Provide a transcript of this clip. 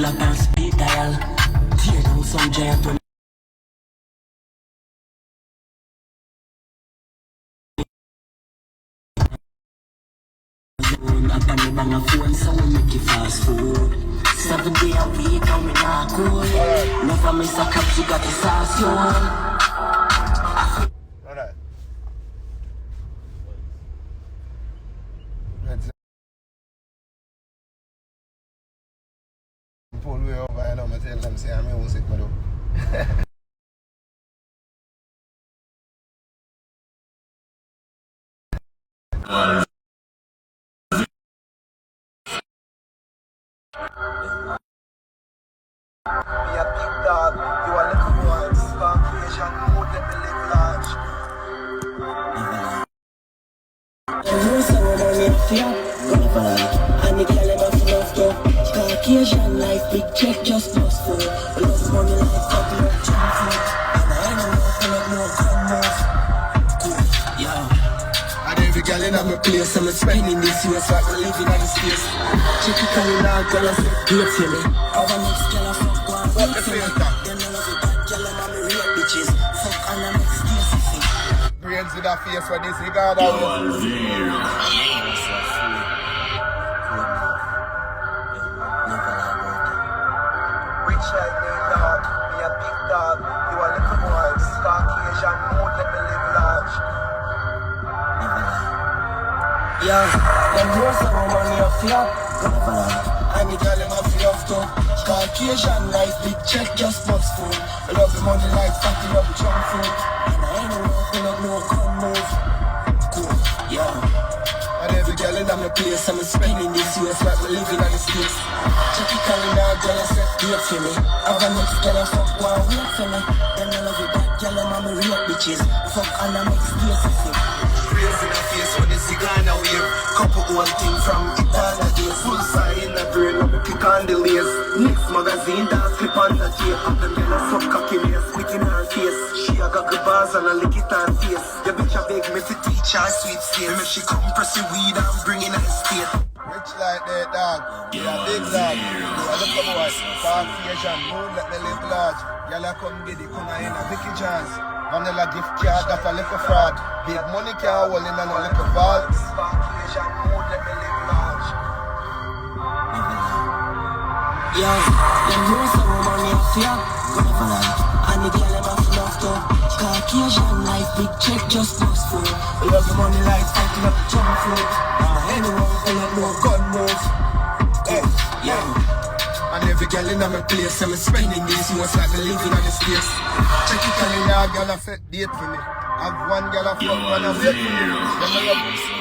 kill up and speed dial. Tear down some giant when up on the bang of phone, so we make it fast food. 7 days a week and we not cool. Never miss a cup, you got the sauce, yo. Alright. Pull me over and I'm tell them say I'm music, but Be a big dog, you a little boy. Caucasian, who let me live large. You say I'm on your fear. And the girl enough enough to Caucasian life, big check just bust for. Love money like fuck love jump for. And I ain't no gun move. Cool, yo. and every girl in my place, I'm spending this US like we're living on the space. Typically now, girl, I say, do it for me. Our next girl, I fuck one What beat the for me. filter? Them no love it, that girl, I'm on me real bitches. Fuck and I'm next day for me. Brains with a face for this regard of Rich like me dog, me a big dog. You a little boy. Caucasian, who let me live large. Yo, them know some money off ya. and the girl in my fear of too. Caucasian life, big check just bust food. I love the money like fatty up junk food. And I ain't no walking up, no gun move. Cool, yo. And every girl in my place, I'm spending this US like we're living on the States. Check it calendar, girl, I said, do it for me. Have a next girl, I fuck one wait for me. Them no love it, that girl, I'm on me real bitches. Fuck and I'm next day for me. Brains in the face with the cigar and a wave. Couple old thing from Italia days. Full side in the brain, let me click on the lace. Next magazine, dance clip on the tape. Up them girl a suck cocky lace, spit in her face. She a got good bars and a lick it on face. The bitch a beg me to teach her sweet state. Me make she come press the weed and bring in her state. Rich like that dog, yeah big dog. You a look boy, Caucasian, moon let me live large. Y'all a come get it, come in a Vicky Jazz. Vanilla gift card, that's a little fraud. Big money car, well in a little vault. Caucasian, who let me live large. Yo, them know some money off ya. And the girl enough enough to Caucasian life, big check just bust for. Love the money like fighting up junk food. And anyone pull up no gun move. Hey, Yo, and every girl in my place, I'm spending this US like we're living on the States. Check it calendar, girl a set date for me. Have one girl a fuck, one a wait for me. Them a love